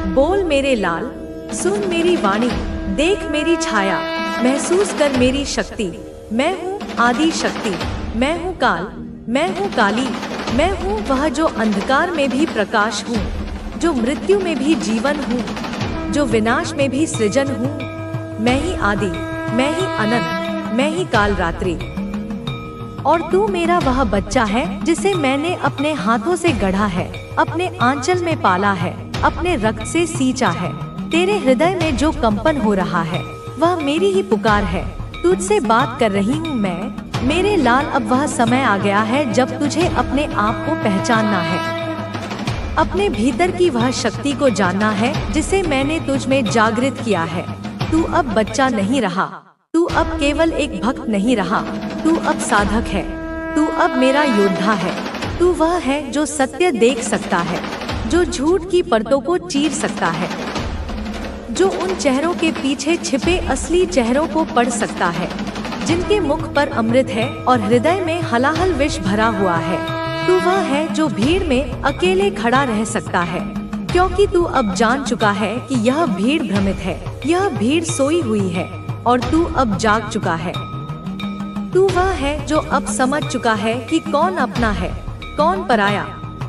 बोल मेरे लाल, सुन मेरी वाणी, देख मेरी छाया, महसूस कर मेरी शक्ति। मैं हूँ आदि शक्ति, मैं हूँ काल, मैं हूँ काली, मैं हूँ वह जो अंधकार में भी प्रकाश हूँ, जो मृत्यु में भी जीवन हूँ, जो विनाश में भी सृजन हूँ। मैं ही आदि, मैं ही अनंत, मैं ही काल रात्रि। और तू मेरा वह बच्चा है जिसे मैंने अपने हाथों से गढ़ा है, अपने आंचल में पाला है, अपने रक्त से सींचा है। तेरे हृदय में जो कंपन हो रहा है वह मेरी ही पुकार है। तुझसे बात कर रही हूँ मैं, मेरे लाल। अब वह समय आ गया है जब तुझे अपने आप को पहचानना है, अपने भीतर की वह शक्ति को जानना है जिसे मैंने तुझ में जागृत किया है। तू अब बच्चा नहीं रहा, तू अब केवल एक भक्त नहीं रहा, तू अब साधक है, तू अब मेरा योद्धा है। तू वह है जो सत्य देख सकता है, जो झूठ की परतों को चीर सकता है, जो उन चेहरों के पीछे छिपे असली चेहरों को पढ़ सकता है, जिनके मुख पर अमृत है और हृदय में हलाहल विष भरा हुआ है। तू वह है जो भीड़ में अकेले खड़ा रह सकता है, क्योंकि तू अब जान चुका है कि यह भीड़ भ्रमित है, यह भीड़ सोई हुई है और तू अब जाग चुका है। तू वह है जो अब समझ चुका है कि कौन अपना है, कौन पराया,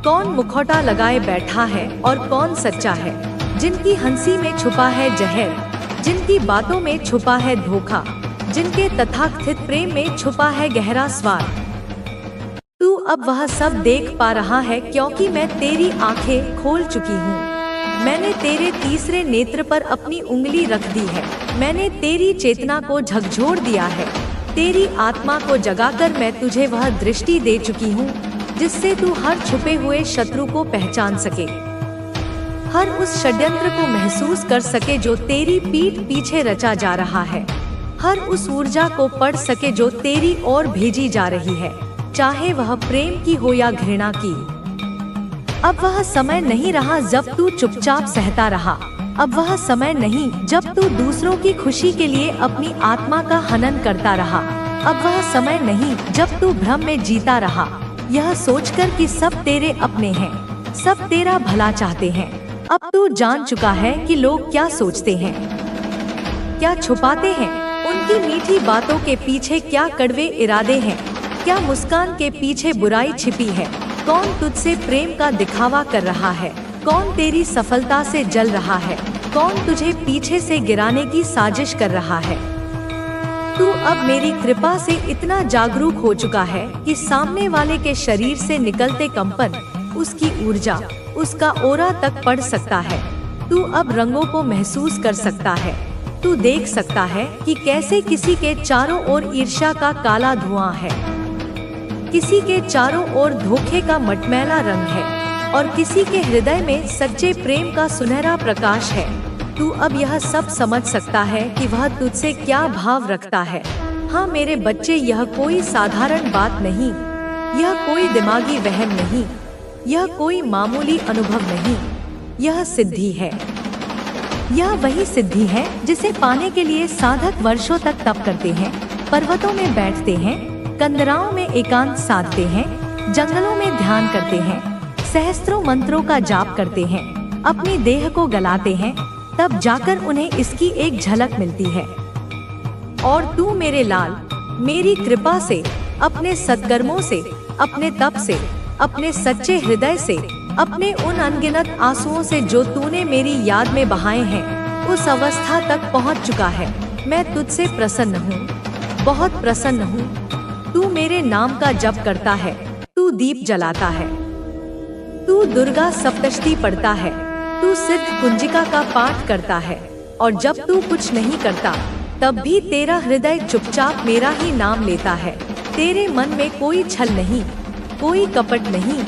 कौन मुखौटा लगाए बैठा है और कौन सच्चा है। जिनकी हंसी में छुपा है जहर, जिनकी बातों में छुपा है धोखा, जिनके तथाकथित प्रेम में छुपा है गहरा स्वार्थ। तू अब वह सब देख पा रहा है क्योंकि मैं तेरी आंखें खोल चुकी हूँ। मैंने तेरे तीसरे नेत्र पर अपनी उंगली रख दी है। मैंने तेरी चेतना को झकझोर दिया है। तेरी आत्मा को जगाकर मैं तुझे वह दृष्टि दे चुकी हूँ जिससे तू हर छुपे हुए शत्रु को पहचान सके, हर उस षड्यंत्र को महसूस कर सके जो तेरी पीठ पीछे रचा जा रहा है, हर उस ऊर्जा को पढ़ सके जो तेरी ओर भेजी जा रही है, चाहे वह प्रेम की हो या घृणा की। अब वह समय नहीं रहा जब तू चुपचाप सहता रहा। अब वह समय नहीं जब तू दूसरों की खुशी के लिए अपनी आत्मा का हनन करता रहा। अब वह समय नहीं जब तू भ्रम में जीता रहा, यह सोचकर कि सब तेरे अपने हैं, सब तेरा भला चाहते हैं। अब तू जान चुका है कि लोग क्या सोचते हैं, क्या छुपाते हैं, उनकी मीठी बातों के पीछे क्या कड़वे इरादे हैं, क्या मुस्कान के पीछे बुराई छिपी है, कौन तुझसे प्रेम का दिखावा कर रहा है, कौन तेरी सफलता से जल रहा है, कौन तुझे पीछे से गिराने की साजिश कर रहा है। तू अब मेरी कृपा से इतना जागरूक हो चुका है कि सामने वाले के शरीर से निकलते कंपन, उसकी ऊर्जा, उसका ओरा तक पढ़ सकता है। तू अब रंगों को महसूस कर सकता है। तू देख सकता है कि कैसे किसी के चारों ओर ईर्ष्या का काला धुआं है, किसी के चारों ओर धोखे का मटमैला रंग है और किसी के हृदय में सच्चे प्रेम का सुनहरा प्रकाश है। तू अब यह सब समझ सकता है कि वह तुझसे क्या भाव रखता है। हाँ मेरे बच्चे, यह कोई साधारण बात नहीं, यह कोई दिमागी वहम नहीं, यह कोई मामूली अनुभव नहीं, यह सिद्धि है। यह वही सिद्धि है जिसे पाने के लिए साधक वर्षों तक तप करते हैं, पर्वतों में बैठते हैं, कंदराओं में एकांत साधते हैं, जंगलों में ध्यान करते हैं, सहस्त्रों मंत्रों का जाप करते हैं, अपनी देह को गलाते हैं, तब जाकर उन्हें इसकी एक झलक मिलती है। और तू मेरे लाल, मेरी कृपा से, अपने सत्कर्मों से, अपने तप से, अपने सच्चे हृदय से, अपने उन अनगिनत आंसुओं से जो तूने मेरी याद में बहाए हैं, उस अवस्था तक पहुंच चुका है। मैं तुझसे प्रसन्न हूँ, बहुत प्रसन्न हूँ। तू मेरे नाम का जप करता है, तू दीप जलाता है, तू दुर्गा सप्तशती पढ़ता है, तू सिद्ध कुंजिका का पाठ करता है, और जब तू कुछ नहीं करता तब भी तेरा हृदय चुपचाप मेरा ही नाम लेता है। तेरे मन में कोई छल नहीं, कोई कपट नहीं,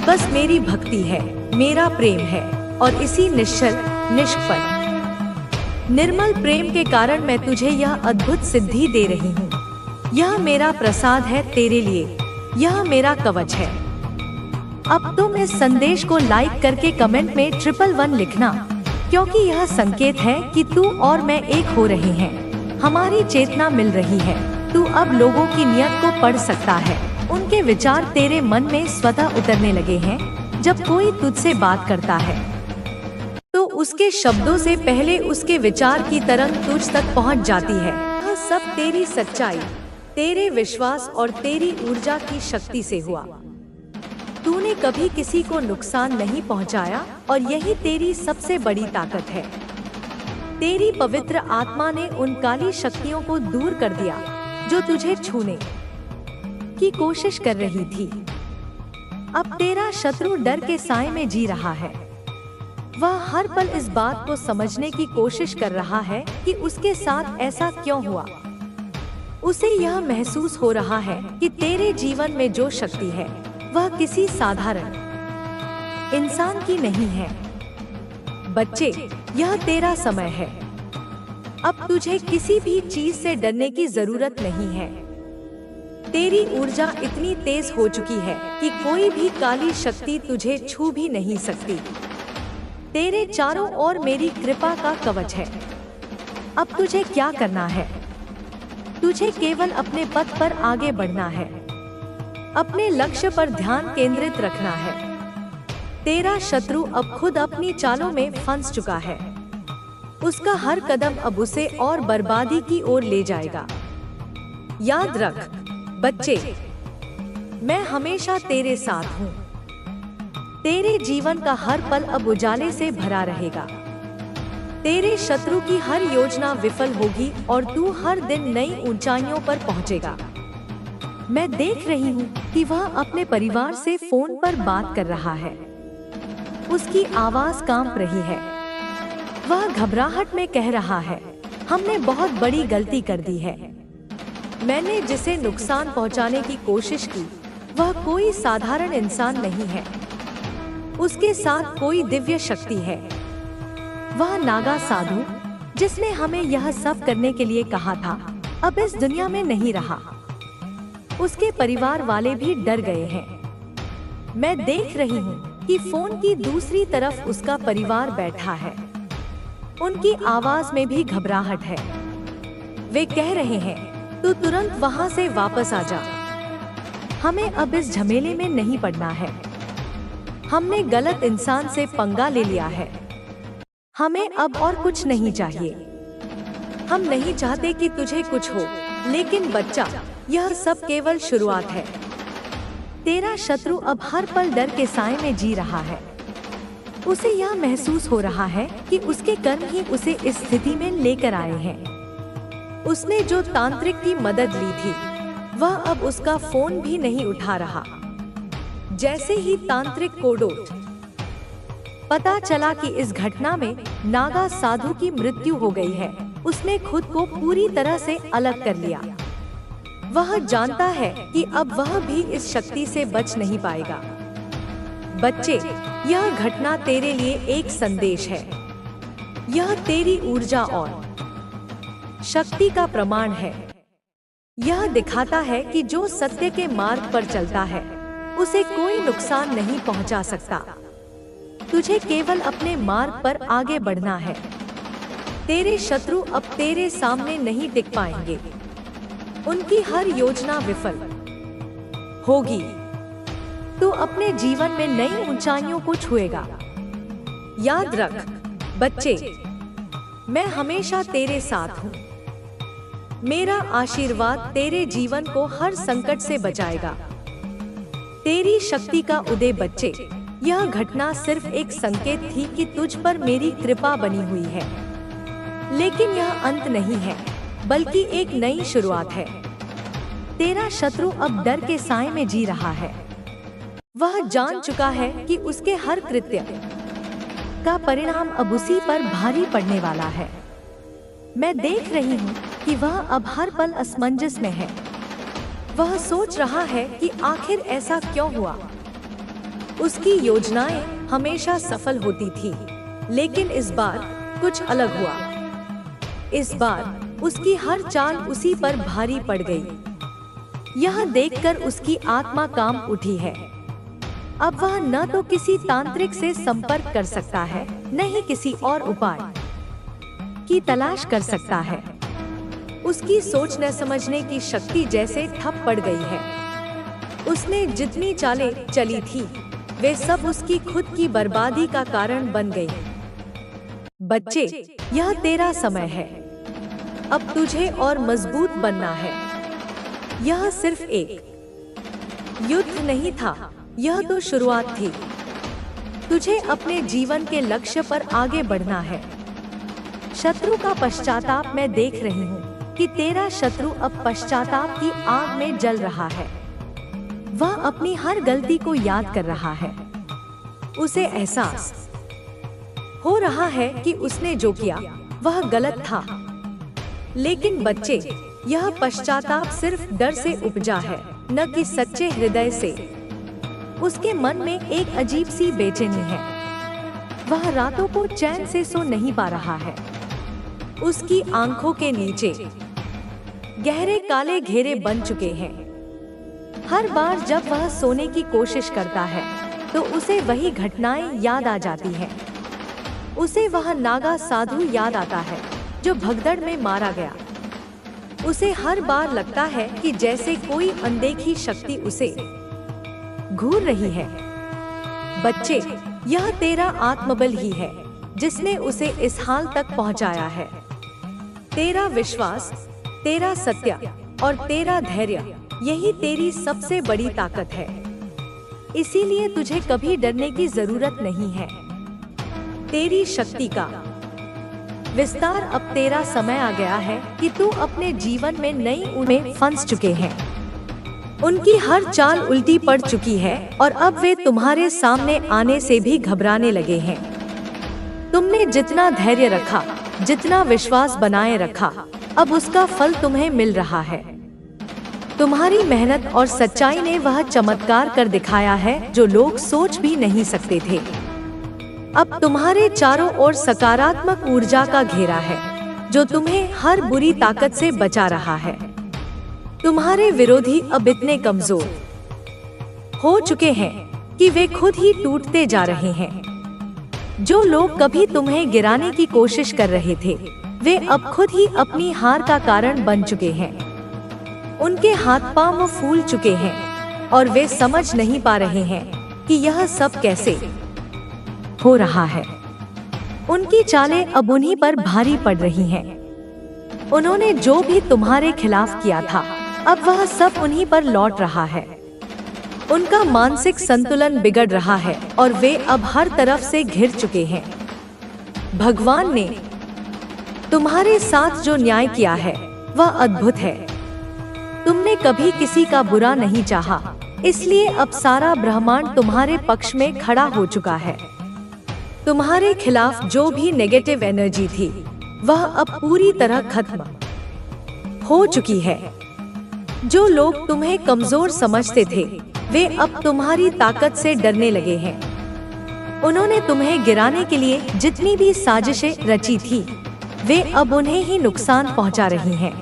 बस मेरी भक्ति है, मेरा प्रेम है, और इसी निश्चल, निष्कपट, निर्मल प्रेम के कारण मैं तुझे यह अद्भुत सिद्धि दे रही हूँ। यह मेरा प्रसाद है तेरे लिए, यह मेरा कवच है। अब तुम इस संदेश को लाइक करके कमेंट में 111 लिखना, क्योंकि यह संकेत है कि तू और मैं एक हो रहे हैं, हमारी चेतना मिल रही है। तू अब लोगों की नियत को पढ़ सकता है, उनके विचार तेरे मन में स्वतः उतरने लगे हैं। जब कोई तुझसे बात करता है तो उसके शब्दों से पहले उसके विचार की तरंग तुझ तक पहुंच जाती है। यह सब तेरी सच्चाई, तेरे विश्वास और तेरी ऊर्जा की शक्ति से हुआ। तूने कभी किसी को नुकसान नहीं पहुंचाया और यही तेरी सबसे बड़ी ताकत है। तेरी पवित्र आत्मा ने उन काली शक्तियों को दूर कर दिया जो तुझे छूने की कोशिश कर रही थी। अब तेरा शत्रु डर के साए में जी रहा है। वह हर पल इस बात को समझने की कोशिश कर रहा है कि उसके साथ ऐसा क्यों हुआ। उसे यह महसूस हो रहा है कि तेरे जीवन में जो शक्ति है वह किसी साधारण इंसान की नहीं है। बच्चे, यह तेरा समय है। अब तुझे किसी भी चीज से डरने की जरूरत नहीं है। तेरी ऊर्जा इतनी तेज हो चुकी है कि कोई भी काली शक्ति तुझे छू भी नहीं सकती। तेरे चारों ओर मेरी कृपा का कवच है। अब तुझे क्या करना है? तुझे केवल अपने पथ पर आगे बढ़ना है, अपने लक्ष्य पर ध्यान केंद्रित रखना है। तेरा शत्रु अब खुद अपनी चालों में फंस चुका है। उसका हर कदम अब उसे और बर्बादी की ओर ले जाएगा। याद रख बच्चे, मैं हमेशा तेरे साथ हूँ। तेरे जीवन का हर पल अब उजाले से भरा रहेगा। तेरे शत्रु की हर योजना विफल होगी और तू हर दिन नई ऊंचाइयों पर पहुँचेगा। मैं देख रही हूँ कि वह अपने परिवार से फोन पर बात कर रहा है। उसकी आवाज कांप रही है। वह घबराहट में कह रहा है, हमने बहुत बड़ी गलती कर दी है। मैंने जिसे नुकसान पहुंचाने की कोशिश की वह कोई साधारण इंसान नहीं है। उसके साथ कोई दिव्य शक्ति है। वह नागा साधु जिसने हमें यह सब करने के लिए कहा था अब इस दुनिया में नहीं रहा। उसके परिवार वाले भी डर गए हैं। मैं देख रही हूँ कि फोन की दूसरी तरफ उसका परिवार बैठा है। उनकी आवाज में भी घबराहट है। वे कह रहे हैं, तू तुरंत वहां से वापस आ जा। हमें अब इस झमेले में नहीं पड़ना है। हमने गलत इंसान से पंगा ले लिया है। हमें अब और कुछ नहीं चाहिए। हम नहीं चाहते कि तुझे कुछ हो, लेकिन बच्चा, यह सब केवल शुरुआत है। तेरा शत्रु अब हर पल डर के साए में जी रहा है। उसे यह महसूस हो रहा है कि उसके कर्म ही उसे इस स्थिति में लेकर आए हैं। उसने जो तांत्रिक की मदद ली थी वह अब उसका फोन भी नहीं उठा रहा। जैसे ही तांत्रिक को पता चला कि इस घटना में नागा साधु की मृत्यु हो गई है, उसने खुद को पूरी तरह से अलग कर लिया। वह जानता है कि अब वह भी इस शक्ति से बच नहीं पाएगा। बच्चे, यह घटना तेरे लिए एक संदेश है। यह तेरी ऊर्जा और शक्ति का प्रमाण है। यह दिखाता है कि जो सत्य के मार्ग पर चलता है उसे कोई नुकसान नहीं पहुंचा सकता। तुझे केवल अपने मार्ग पर आगे बढ़ना है। तेरे शत्रु अब तेरे सामने नहीं टिक पाएंगे। उनकी हर योजना विफल होगी। तू अपने जीवन में नई ऊंचाइयों को छुएगा। याद रख बच्चे, मैं हमेशा तेरे साथ हूँ। मेरा आशीर्वाद तेरे जीवन को हर संकट से बचाएगा। तेरी शक्ति का उदय बच्चे, यह घटना सिर्फ एक संकेत थी कि तुझ पर मेरी कृपा बनी हुई है। लेकिन यह अंत नहीं है, बल्कि एक नई शुरुआत है। तेरा शत्रु अब डर के साए में जी रहा है। वह जान चुका है कि उसके हर कृत्य का परिणाम अब उसी पर भारी पड़ने वाला है। मैं देख रही हूँ कि वह अब हर पल असमंजस में है। वह सोच रहा है कि आखिर ऐसा क्यों हुआ। उसकी योजनाएं हमेशा सफल होती थी, लेकिन इस बार कुछ अलग हुआ। इस बार उसकी हर चाल उसी पर भारी पड़ गई। यह देखकर उसकी आत्मा कांप उठी है। अब वह न तो किसी तांत्रिक से संपर्क कर सकता है, न ही किसी और उपाय की तलाश कर सकता है। उसकी सोच न समझने की शक्ति जैसे ठप पड़ गई है। उसने जितनी चालें चली थी वे सब उसकी खुद की बर्बादी का कारण बन गई। बच्चे, यह तेरा समय है। अब तुझे और मजबूत बनना है। यह सिर्फ एक युद्ध नहीं था, यह तो शुरुआत थी। तुझे अपने जीवन के लक्ष्य पर आगे बढ़ना है। शत्रु का पश्चाताप मैं देख रही हूँ कि तेरा शत्रु अब पश्चाताप की आग में जल रहा है। वह अपनी हर गलती को याद कर रहा है। उसे एहसास हो रहा है कि उसने जो किया वह गलत था। लेकिन बच्चे, यह पश्चाताप सिर्फ डर से उपजा है, न कि सच्चे हृदय से। उसके मन में एक अजीब सी बेचैनी है। वह रातों को चैन से सो नहीं पा रहा है। उसकी आंखों के नीचे गहरे काले घेरे बन चुके हैं। हर बार जब वह सोने की कोशिश करता है तो उसे वही घटनाएं याद आ जाती हैं। उसे वह नागा साधु याद आता है जो भगदड़ में मारा गया। उसे हर बार लगता है कि जैसे कोई अनदेखी शक्ति उसे घूर रही है। बच्चे, यह तेरा आत्मबल ही है जिसने उसे इस हाल तक पहुंचाया है। तेरा विश्वास, तेरा सत्य और तेरा धैर्य, यही तेरी सबसे बड़ी ताकत है। इसीलिए तुझे कभी डरने की जरूरत नहीं है। तेरी शक्ति का विस्तार, अब तेरा समय आ गया है कि तू अपने जीवन में नई उड़ें फंस चुके हैं। उनकी हर चाल उल्टी पड़ चुकी है और अब वे तुम्हारे सामने आने से भी घबराने लगे हैं। तुमने जितना धैर्य रखा, जितना विश्वास बनाए रखा, अब उसका फल तुम्हें मिल रहा है। तुम्हारी मेहनत और सच्चाई ने वह चमत्कार कर दिखाया है जो लोग सोच भी नहीं सकते थे। अब तुम्हारे चारों ओर सकारात्मक ऊर्जा का घेरा है जो तुम्हें हर बुरी ताकत से बचा रहा है। तुम्हारे विरोधी अब इतने कमजोर हो चुके हैं कि वे खुद ही टूटते जा रहे हैं। जो लोग कभी तुम्हें गिराने की कोशिश कर रहे थे, वे अब खुद ही अपनी हार का कारण बन चुके हैं। उनके हाथ पांव फूल चुके हैं और वे समझ नहीं पा रहे हैं कि यह सब कैसे हो रहा है। उनकी चालें अब उन्हीं पर भारी पड़ रही हैं। उन्होंने जो भी तुम्हारे खिलाफ किया था, अब वह सब उन्हीं पर लौट रहा है। उनका मानसिक संतुलन बिगड़ रहा है और वे अब हर तरफ से घिर चुके हैं। भगवान ने तुम्हारे साथ जो न्याय किया है वह अद्भुत है। तुमने कभी किसी का बुरा नहीं चाहा, इसलिए अब सारा ब्रह्मांड तुम्हारे पक्ष में खड़ा हो चुका है। तुम्हारे खिलाफ जो भी नेगेटिव एनर्जी थी, वह अब पूरी तरह खत्म हो चुकी है। जो लोग तुम्हें कमजोर समझते थे, वे अब तुम्हारी ताकत से डरने लगे हैं। उन्होंने तुम्हें गिराने के लिए जितनी भी साजिशें रची थी, वे अब उन्हें ही नुकसान पहुंचा रही हैं।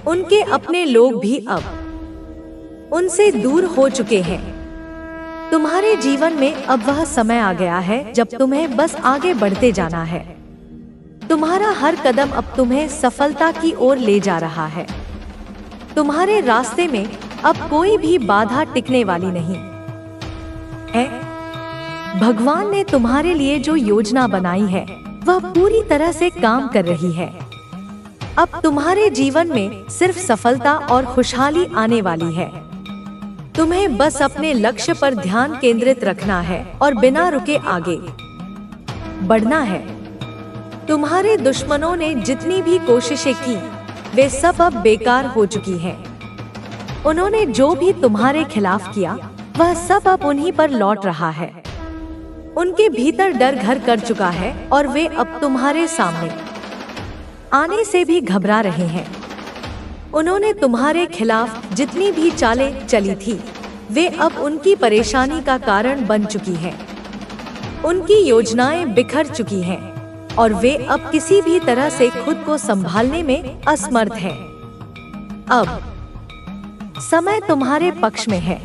उनके अपने लोग भी अब उनसे दूर हो चुके हैं। तुम्हारे जीवन में अब वह समय आ गया है जब तुम्हें बस आगे बढ़ते जाना है। तुम्हारा हर कदम अब तुम्हें सफलता की ओर ले जा रहा है। तुम्हारे रास्ते में अब कोई भी बाधा टिकने वाली नहीं है। भगवान ने तुम्हारे लिए जो योजना बनाई है, वह पूरी तरह से काम कर रही है। अब तुम्हारे जीवन में सिर्फ सफलता और खुशहाली आने वाली है। तुम्हें बस अपने लक्ष्य पर ध्यान केंद्रित रखना है और बिना रुके आगे बढ़ना है। तुम्हारे दुश्मनों ने जितनी भी कोशिशें की, वे सब अब बेकार हो चुकी हैं। उन्होंने जो भी तुम्हारे खिलाफ किया, वह सब अब उन्हीं पर लौट रहा है। उनके भीतर डर घर कर चुका है और वे अब तुम्हारे सामने आने से भी घबरा रहे हैं। उन्होंने तुम्हारे खिलाफ जितनी भी चालें चली थी, वे अब उनकी परेशानी का कारण बन चुकी हैं। उनकी योजनाएं बिखर चुकी हैं और वे अब किसी भी तरह से खुद को संभालने में असमर्थ हैं। अब समय तुम्हारे पक्ष में है।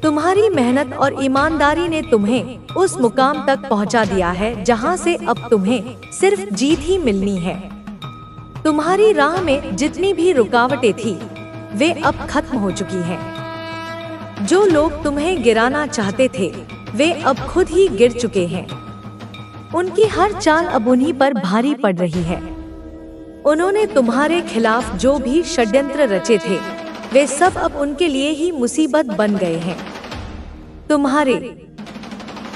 तुम्हारी मेहनत और ईमानदारी ने तुम्हें उस मुकाम तक पहुंचा दिया है जहां से अब तुम्हें सिर्फ जीत ही मिलनी है। तुम्हारी राह में जितनी भी रुकावटें थी, वे अब खत्म हो चुकी हैं। जो लोग तुम्हें गिराना चाहते थे, वे अब खुद ही गिर चुके हैं। उनकी हर चाल अब उन्हीं पर भारी पड़ रही है। उन्होंने तुम्हारे खिलाफ जो भी षड्यंत्र रचे थे, वे सब अब उनके लिए ही मुसीबत बन गए हैं। तुम्हारे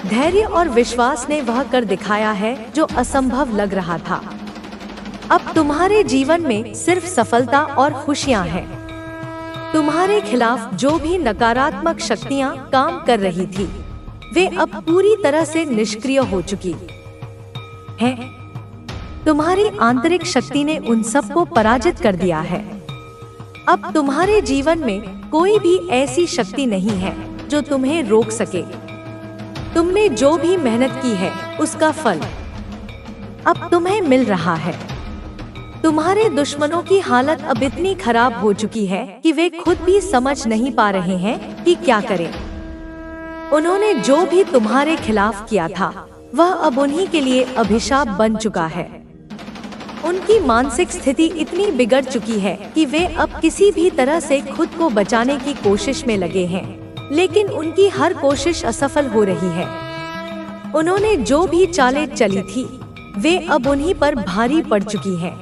धैर्य और विश्वास ने वह कर दिखाया है जो असंभव लग रहा था। अब तुम्हारे जीवन में सिर्फ सफलता और खुशियां हैं। तुम्हारे खिलाफ जो भी नकारात्मक शक्तियां काम कर रही थी, वे अब पूरी तरह से निष्क्रिय हो चुकी हैं। तुम्हारी आंतरिक शक्ति ने उन सबको पराजित कर दिया है। अब तुम्हारे जीवन में कोई भी ऐसी शक्ति नहीं है जो तुम्हें रोक सके। तुमने जो भी मेहनत की है, उसका फल अब तुम्हें मिल रहा है। तुम्हारे दुश्मनों की हालत अब इतनी खराब हो चुकी है कि वे खुद भी समझ नहीं पा रहे हैं कि क्या करें। उन्होंने जो भी तुम्हारे खिलाफ किया था, वह अब उन्हीं के लिए अभिशाप बन चुका है। उनकी मानसिक स्थिति इतनी बिगड़ चुकी है कि वे अब किसी भी तरह से खुद को बचाने की कोशिश में लगे हैं, लेकिन उनकी हर कोशिश असफल हो रही है। उन्होंने जो भी चालें चली थी, वे अब उन्हीं पर भारी पड़ चुकी हैं।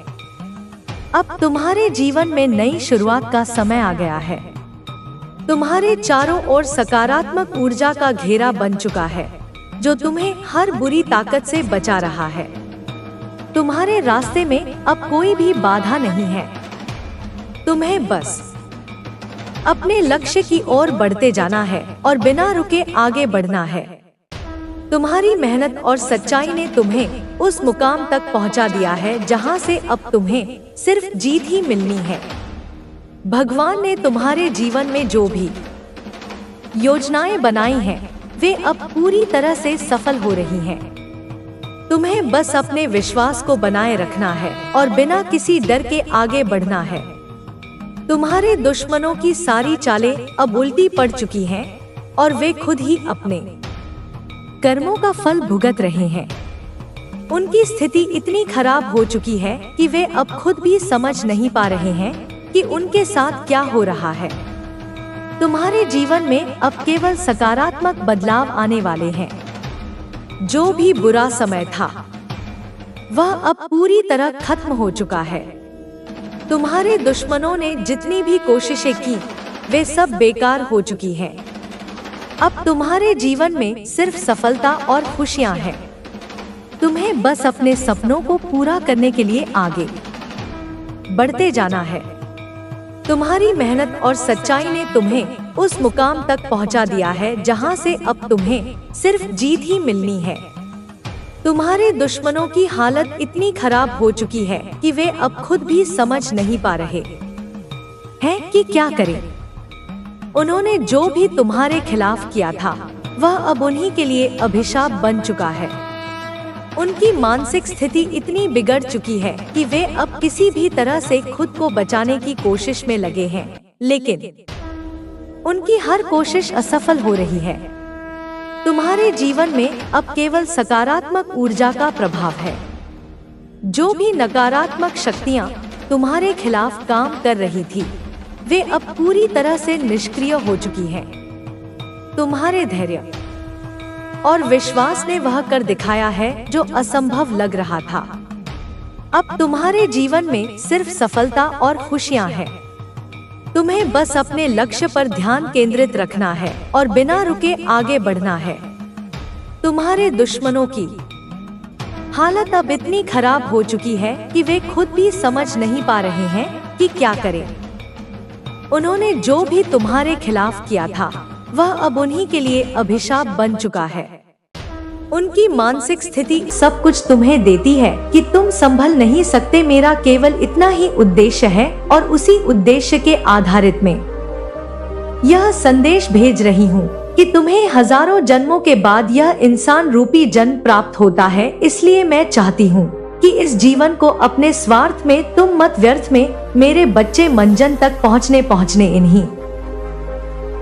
अब तुम्हारे जीवन में नई शुरुआत का समय आ गया है। तुम्हारे चारों ओर सकारात्मक ऊर्जा का घेरा बन चुका है, जो तुम्हें हर बुरी ताकत से बचा रहा है। तुम्हारे रास्ते में अब कोई भी बाधा नहीं है। तुम्हें बस अपने लक्ष्य की ओर बढ़ते जाना है और बिना रुके आगे बढ़ना है। तुम्हारी मेहनत और सच्चाई ने तुम्हें उस मुकाम तक पहुंचा दिया है जहां से अब तुम्हें सिर्फ जीत ही मिलनी है। भगवान ने तुम्हारे जीवन में जो भी योजनाएं बनाई हैं, वे अब पूरी तरह से सफल हो रही हैं। तुम्हें बस अपने विश्वास को बनाए रखना है और बिना किसी डर के आगे बढ़ना है। तुम्हारे दुश्मनों की सारी चालें अब उल्टी पड़ चुकी हैं और वे खुद ही अपने कर्मों का फल भुगत रहे हैं। उनकी स्थिति इतनी खराब हो चुकी है कि वे अब खुद भी समझ नहीं पा रहे हैं कि उनके साथ क्या हो रहा है। तुम्हारे जीवन में अब केवल सकारात्मक बदलाव आने वाले हैं। जो भी बुरा समय था, वह अब पूरी तरह खत्म हो चुका है। तुम्हारे दुश्मनों ने जितनी भी कोशिशें की, वे सब बेकार हो चुकी हैं। अब तुम्हारे जीवन में सिर्फ सफलता और खुशियां हैं। तुम्हें बस अपने सपनों को पूरा करने के लिए आगे बढ़ते जाना है। तुम्हारी मेहनत और सच्चाई ने तुम्हें उस मुकाम तक पहुंचा दिया है जहां से अब तुम्हें सिर्फ जीत ही मिलनी है। तुम्हारे दुश्मनों की हालत इतनी खराब हो चुकी है कि वे अब खुद भी समझ नहीं पा रहे हैं कि क्या करें। उन्होंने जो भी तुम्हारे खिलाफ किया था, वह अब उन्हीं के लिए अभिशाप बन चुका है। उनकी मानसिक स्थिति इतनी बिगड़ चुकी है कि वे अब किसी भी तरह से खुद को बचाने की कोशिश में लगे हैं, लेकिन उनकी हर कोशिश असफल हो रही है। तुम्हारे जीवन में अब केवल सकारात्मक ऊर्जा का प्रभाव है। जो भी नकारात्मक शक्तियां तुम्हारे खिलाफ काम कर रही थी, वे अब पूरी तरह से निष्क्रिय हो चुकी हैं। तुम्हारे धैर्य और विश्वास ने वह कर दिखाया है जो असंभव लग रहा था। अब तुम्हारे जीवन में सिर्फ सफलता और खुशियां हैं। तुम्हें बस अपने लक्ष्य पर ध्यान केंद्रित रखना है और बिना रुके आगे बढ़ना है। तुम्हारे दुश्मनों की हालत अब इतनी खराब हो चुकी है कि वे खुद भी समझ नहीं पा रहे हैं कि क्या करें। उन्होंने जो भी तुम्हारे खिलाफ किया था, वह अब उन्हीं के लिए अभिशाप बन चुका है। उनकी मानसिक स्थिति सब कुछ तुम्हें देती है कि तुम संभल नहीं सकते। मेरा केवल इतना ही उद्देश्य है और उसी उद्देश्य के आधारित में यह संदेश भेज रही हूँ कि तुम्हें हजारों जन्मों के बाद यह इंसान रूपी जन्म प्राप्त होता है। इसलिए मैं चाहती हूँ कि इस जीवन को अपने स्वार्थ में तुम मत व्यर्थ में मेरे बच्चे मंजन तक पहुँचने इन्हीं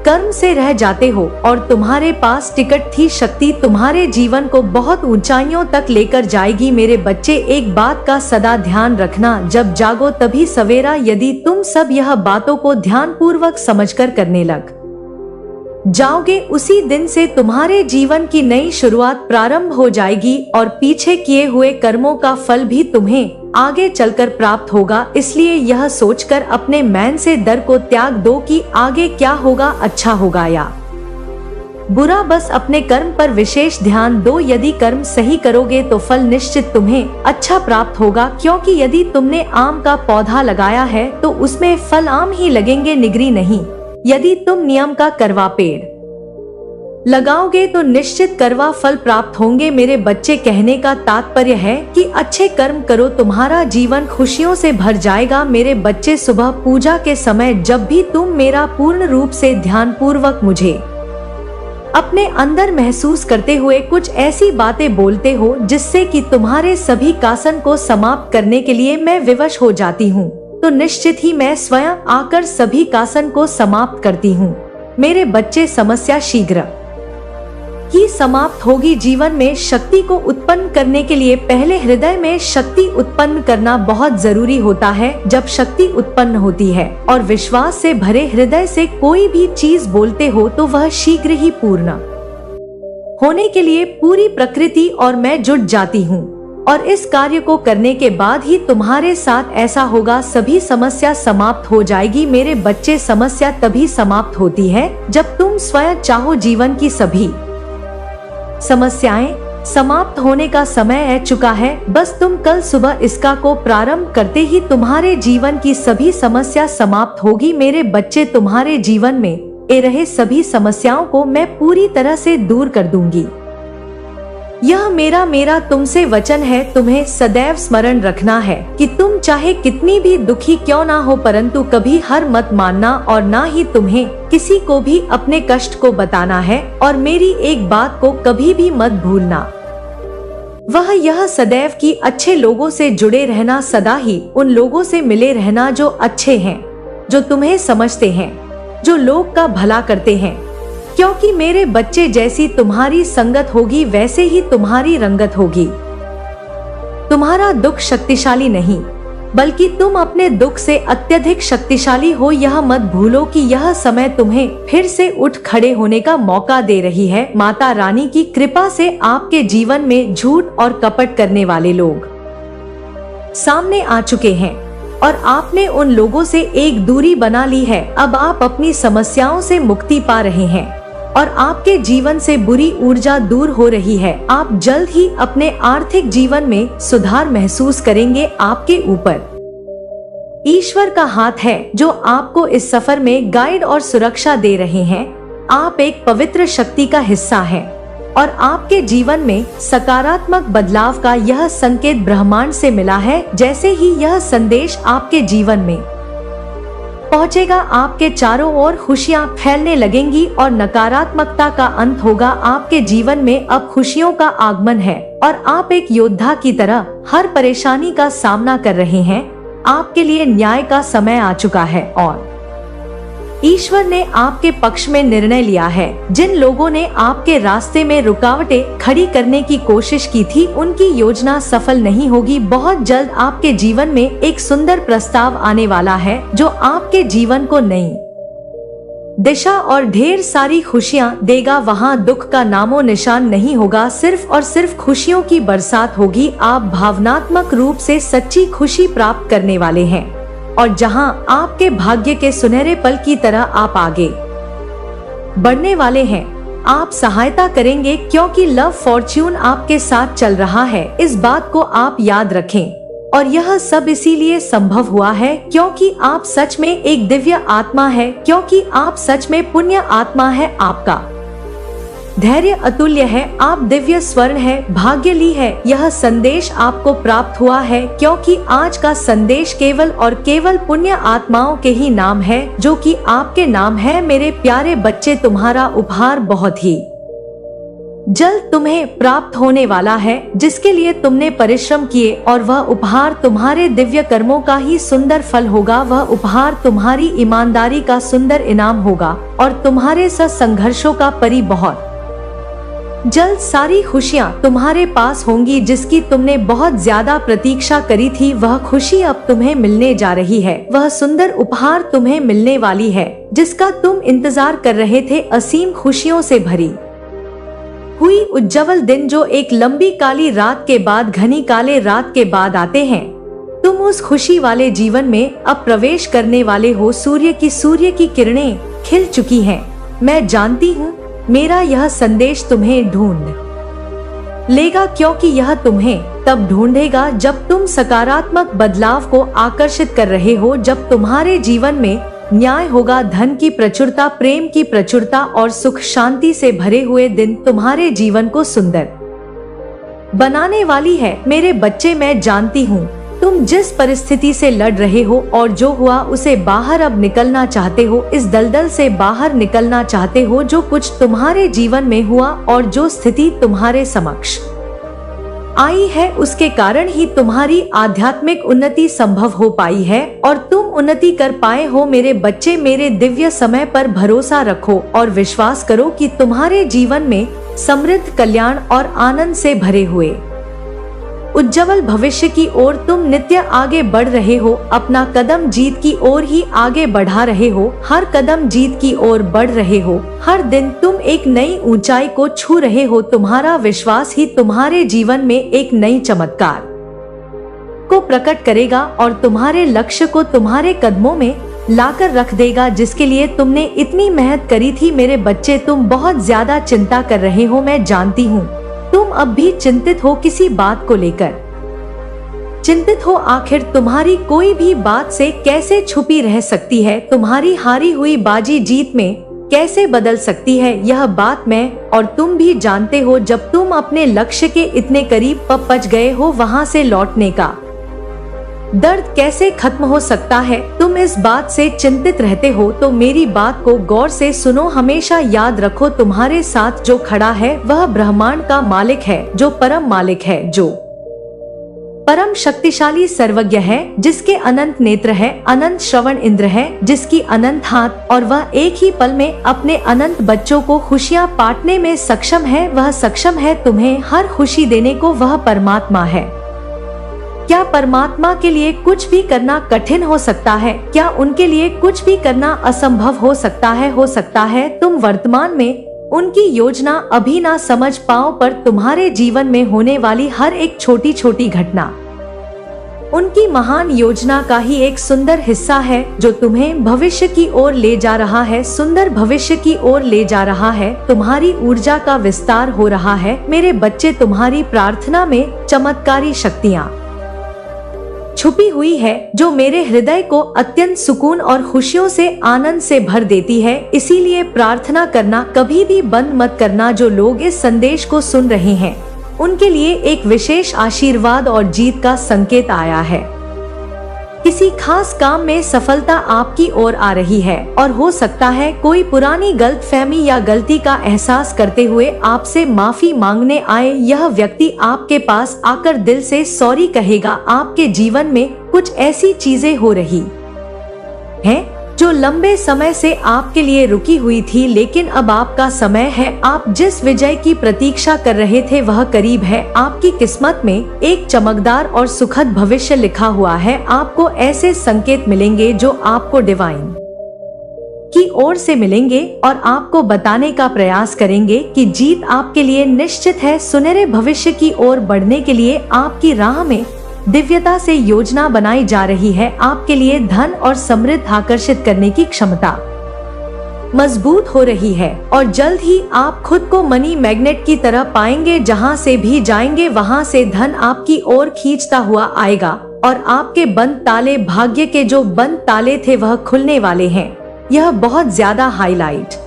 कर्म से रह जाते हो और तुम्हारे पास टिकट थी। शक्ति तुम्हारे जीवन को बहुत ऊंचाइयों तक लेकर जाएगी। मेरे बच्चे, एक बात का सदा ध्यान रखना, जब जागो तभी सवेरा। यदि तुम सब यह बातों को ध्यान पूर्वक समझकर करने लग जाओगे उसी दिन से तुम्हारे जीवन की नई शुरुआत प्रारंभ हो जाएगी और पीछे किए हुए कर्मों का फल भी तुम्हें आगे चलकर प्राप्त होगा। इसलिए यह सोचकर अपने मन से डर को त्याग दो कि आगे क्या होगा, अच्छा होगा या बुरा। बस अपने कर्म पर विशेष ध्यान दो। यदि कर्म सही करोगे तो फल निश्चित तुम्हें अच्छा प्राप्त होगा, क्योंकि यदि तुमने आम का पौधा लगाया है तो उसमें फल आम ही लगेंगे, निगरी नहीं। यदि तुम नियम का करवा पेड़ लगाओगे तो निश्चित करवा फल प्राप्त होंगे। मेरे बच्चे, कहने का तात्पर्य है कि अच्छे कर्म करो, तुम्हारा जीवन खुशियों से भर जाएगा। मेरे बच्चे, सुबह पूजा के समय जब भी तुम मेरा पूर्ण रूप से ध्यान पूर्वक मुझे अपने अंदर महसूस करते हुए कुछ ऐसी बातें बोलते हो जिससे कि तुम्हारे सभी कासन को समाप्त करने के लिए मैं विवश हो जाती हूँ, तो निश्चित ही मैं स्वयं आकर सभी कासन को समाप्त करती हूँ। मेरे बच्चे, समस्या शीघ्र ही समाप्त होगी। जीवन में शक्ति को उत्पन्न करने के लिए पहले हृदय में शक्ति उत्पन्न करना बहुत जरूरी होता है। जब शक्ति उत्पन्न होती है और विश्वास से भरे हृदय से कोई भी चीज बोलते हो तो वह शीघ्र ही पूर्ण होने के लिए पूरी प्रकृति और मैं जुट जाती हूँ, और इस कार्य को करने के बाद ही तुम्हारे साथ ऐसा होगा, सभी समस्या समाप्त हो जाएगी। मेरे बच्चे, समस्या तभी समाप्त होती है जब तुम स्वयं चाहो। जीवन की सभी समस्याएं समाप्त होने का समय आ चुका है। बस तुम कल सुबह इसका को प्रारंभ करते ही तुम्हारे जीवन की सभी समस्या समाप्त होगी। मेरे बच्चे, तुम्हारे जीवन में ए रहे सभी समस्याओं को मैं पूरी तरह से दूर कर दूंगी। यह मेरा तुमसे वचन है। तुम्हें सदैव स्मरण रखना है कि तुम चाहे कितनी भी दुखी क्यों ना हो, परंतु कभी हार मत मानना और ना ही तुम्हें किसी को भी अपने कष्ट को बताना है। और मेरी एक बात को कभी भी मत भूलना, वह यह सदैव कि अच्छे लोगों से जुड़े रहना, सदा ही उन लोगों से मिले रहना जो अच्छे हैं, जो तुम्हें समझते हैं, जो लोग का भला करते हैं। क्योंकि मेरे बच्चे, जैसी तुम्हारी संगत होगी वैसे ही तुम्हारी रंगत होगी। तुम्हारा दुख शक्तिशाली नहीं, बल्कि तुम अपने दुख से अत्यधिक शक्तिशाली हो। यह मत भूलो कि यह समय तुम्हें फिर से उठ खड़े होने का मौका दे रही है। माता रानी की कृपा से आपके जीवन में झूठ और कपट करने वाले लोग सामने आ चुके हैं और आपने उन लोगों से एक दूरी बना ली है। अब आप अपनी समस्याओं से मुक्ति पा रहे हैं और आपके जीवन से बुरी ऊर्जा दूर हो रही है। आप जल्द ही अपने आर्थिक जीवन में सुधार महसूस करेंगे। आपके ऊपर ईश्वर का हाथ है जो आपको इस सफर में गाइड और सुरक्षा दे रहे हैं। आप एक पवित्र शक्ति का हिस्सा हैं और आपके जीवन में सकारात्मक बदलाव का यह संकेत ब्रह्मांड से मिला है। जैसे ही यह संदेश आपके जीवन में पहुंचेगा, आपके चारों ओर खुशियां फैलने लगेंगी और नकारात्मकता का अंत होगा। आपके जीवन में अब खुशियों का आगमन है और आप एक योद्धा की तरह हर परेशानी का सामना कर रहे हैं। आपके लिए न्याय का समय आ चुका है और ईश्वर ने आपके पक्ष में निर्णय लिया है। जिन लोगों ने आपके रास्ते में रुकावटें खड़ी करने की कोशिश की थी, उनकी योजना सफल नहीं होगी। बहुत जल्द आपके जीवन में एक सुंदर प्रस्ताव आने वाला है जो आपके जीवन को नई दिशा और ढेर सारी खुशियां देगा। वहां दुख का नामो निशान नहीं होगा, सिर्फ और सिर्फ खुशियों की बरसात होगी। आप भावनात्मक रूप से सच्ची खुशी प्राप्त करने वाले हैं और जहां आपके भाग्य के सुनहरे पल की तरह आप आगे बढ़ने वाले हैं, आप सहायता करेंगे क्योंकि लव फॉर्च्यून आपके साथ चल रहा है। इस बात को आप याद रखें और यह सब इसीलिए संभव हुआ है क्योंकि आप सच में एक दिव्य आत्मा है, क्योंकि आप सच में पुण्य आत्मा है। आपका धैर्य अतुल्य है, आप दिव्य स्वर्ण है, भाग्यली है। यह संदेश आपको प्राप्त हुआ है क्योंकि आज का संदेश केवल और केवल पुण्य आत्माओं के ही नाम है, जो कि आपके नाम है। मेरे प्यारे बच्चे, तुम्हारा उपहार बहुत ही जल्द तुम्हें प्राप्त होने वाला है, जिसके लिए तुमने परिश्रम किए, और वह उपहार तुम्हारे दिव्य कर्मों का ही सुंदर फल होगा। वह उपहार तुम्हारी ईमानदारी का सुंदर इनाम होगा और तुम्हारे संघर्षों का परी बहुत जल्द सारी खुशियाँ तुम्हारे पास होंगी जिसकी तुमने बहुत ज्यादा प्रतीक्षा करी थी। वह खुशी अब तुम्हें मिलने जा रही है। वह सुंदर उपहार तुम्हें मिलने वाली है जिसका तुम इंतजार कर रहे थे। असीम खुशियों से भरी हुई उज्जवल दिन जो एक लंबी काली रात के बाद, घनी काले रात के बाद आते हैं। तुम उस खुशी वाले जीवन में अब प्रवेश करने वाले हो। सूर्य की किरणें खिल चुकी हैं। मैं जानती हूँ मेरा यह संदेश तुम्हें ढूंढ लेगा, क्योंकि यह तुम्हें तब ढूंढेगा जब तुम सकारात्मक बदलाव को आकर्षित कर रहे हो, जब तुम्हारे जीवन में न्याय होगा, धन की प्रचुरता, प्रेम की प्रचुरता और सुख शांति से भरे हुए दिन तुम्हारे जीवन को सुंदर बनाने वाली है। मेरे बच्चे, मैं जानती हूँ तुम जिस परिस्थिति से लड़ रहे हो और जो हुआ उसे बाहर अब निकलना चाहते हो। इस दलदल से बाहर निकलना चाहते हो। जो कुछ तुम्हारे जीवन में हुआ और जो स्थिति तुम्हारे समक्ष आई है उसके कारण ही तुम्हारी आध्यात्मिक उन्नति संभव हो पाई है और तुम उन्नति कर पाए हो। मेरे बच्चे, मेरे दिव्य समय पर भरोसा रखो और विश्वास करो कि तुम्हारे जीवन में समृद्ध, कल्याण और आनंद से भरे हुए उज्जवल भविष्य की ओर तुम नित्य आगे बढ़ रहे हो। अपना कदम जीत की ओर ही आगे बढ़ा रहे हो। हर कदम जीत की ओर बढ़ रहे हो। हर दिन तुम एक नई ऊंचाई को छू रहे हो। तुम्हारा विश्वास ही तुम्हारे जीवन में एक नई चमत्कार को प्रकट करेगा और तुम्हारे लक्ष्य को तुम्हारे कदमों में लाकर रख देगा, जिसके लिए तुमने इतनी मेहनत करी थी। मेरे बच्चे, तुम बहुत ज्यादा चिंता कर रहे हो। मैं जानती हूँ तुम अब भी चिंतित हो, किसी बात को लेकर चिंतित हो। आखिर तुम्हारी कोई भी बात से कैसे छुपी रह सकती है? तुम्हारी हारी हुई बाजी जीत में कैसे बदल सकती है? यह बात मैं और तुम भी जानते हो। जब तुम अपने लक्ष्य के इतने करीब पहुंच गए हो, वहां से लौटने का दर्द कैसे खत्म हो सकता है? तुम इस बात से चिंतित रहते हो तो मेरी बात को गौर से सुनो। हमेशा याद रखो, तुम्हारे साथ जो खड़ा है वह ब्रह्मांड का मालिक है, जो परम मालिक है, जो परम शक्तिशाली सर्वज्ञ है, जिसके अनंत नेत्र है, अनंत श्रवण इंद्र है, जिसकी अनंत हाथ, और वह एक ही पल में अपने अनंत बच्चों को खुशियाँ बांटने में सक्षम है। वह सक्षम है तुम्हें हर खुशी देने को। वह परमात्मा है। क्या परमात्मा के लिए कुछ भी करना कठिन हो सकता है? क्या उनके लिए कुछ भी करना असंभव हो सकता है? हो सकता है तुम वर्तमान में उनकी योजना अभी ना समझ पाओ, पर तुम्हारे जीवन में होने वाली हर एक छोटी छोटी घटना उनकी महान योजना का ही एक सुंदर हिस्सा है, जो तुम्हें भविष्य की ओर ले जा रहा है, सुंदर भविष्य की ओर ले जा रहा है। तुम्हारी ऊर्जा का विस्तार हो रहा है। मेरे बच्चे, तुम्हारी प्रार्थना में चमत्कारी शक्तियाँ छुपी हुई है, जो मेरे हृदय को अत्यंत सुकून और खुशियों से, आनंद से भर देती है। इसीलिए प्रार्थना करना कभी भी बंद मत करना। जो लोग इस संदेश को सुन रहे हैं उनके लिए एक विशेष आशीर्वाद और जीत का संकेत आया है। किसी खास काम में सफलता आपकी ओर आ रही है और हो सकता है कोई पुरानी गलतफहमी या गलती का एहसास करते हुए आपसे माफी मांगने आए। यह व्यक्ति आपके पास आकर दिल से सॉरी कहेगा। आपके जीवन में कुछ ऐसी चीजें हो रही हैं जो लंबे समय से आपके लिए रुकी हुई थी, लेकिन अब आपका समय है। आप जिस विजय की प्रतीक्षा कर रहे थे वह करीब है। आपकी किस्मत में एक चमकदार और सुखद भविष्य लिखा हुआ है। आपको ऐसे संकेत मिलेंगे जो आपको डिवाइन की ओर से मिलेंगे और आपको बताने का प्रयास करेंगे कि जीत आपके लिए निश्चित है। सुनहरे भविष्य की ओर बढ़ने के लिए आपकी राह में दिव्यता से योजना बनाई जा रही है। आपके लिए धन और समृद्धि आकर्षित करने की क्षमता मजबूत हो रही है और जल्द ही आप खुद को मनी मैग्नेट की तरह पाएंगे। जहां से भी जाएंगे वहां से धन आपकी ओर खींचता हुआ आएगा और आपके बंद ताले, भाग्य के जो बंद ताले थे वह खुलने वाले हैं। यह बहुत ज्यादा हाईलाइट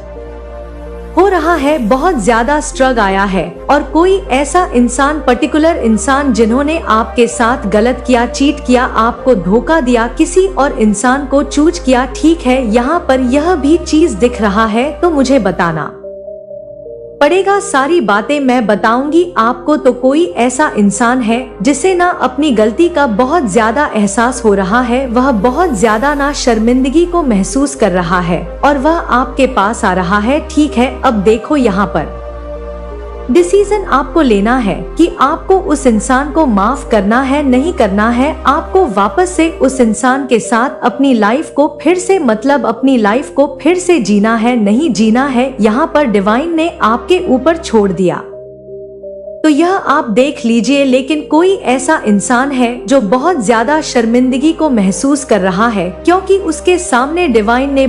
हो रहा है, बहुत ज्यादा स्ट्रग आया है और कोई ऐसा इंसान, पर्टिकुलर इंसान जिन्होंने आपके साथ गलत किया, चीट किया, आपको धोखा दिया, किसी और इंसान को चूज किया। ठीक है, यहाँ पर यह भी चीज दिख रहा है तो मुझे बताना पड़ेगा। सारी बातें मैं बताऊंगी आपको। तो कोई ऐसा इंसान है जिसे ना अपनी गलती का बहुत ज्यादा एहसास हो रहा है, वह बहुत ज्यादा ना शर्मिंदगी को महसूस कर रहा है और वह आपके पास आ रहा है। ठीक है, अब देखो यहाँ पर डिसीजन आपको लेना है कि आपको उस इंसान को माफ करना है नहीं करना है। आपको वापस से उस इंसान के साथ अपनी लाइफ को फिर से अपनी लाइफ को फिर से जीना है नहीं जीना है। यहाँ पर डिवाइन ने आपके ऊपर छोड़ दिया। तो यह आप देख लीजिए। लेकिन कोई ऐसा इंसान है जो बहुत ज्यादा शर्मिंदगी को महसूस कर रहा है, क्योंकि उसके सामने डिवाइन ने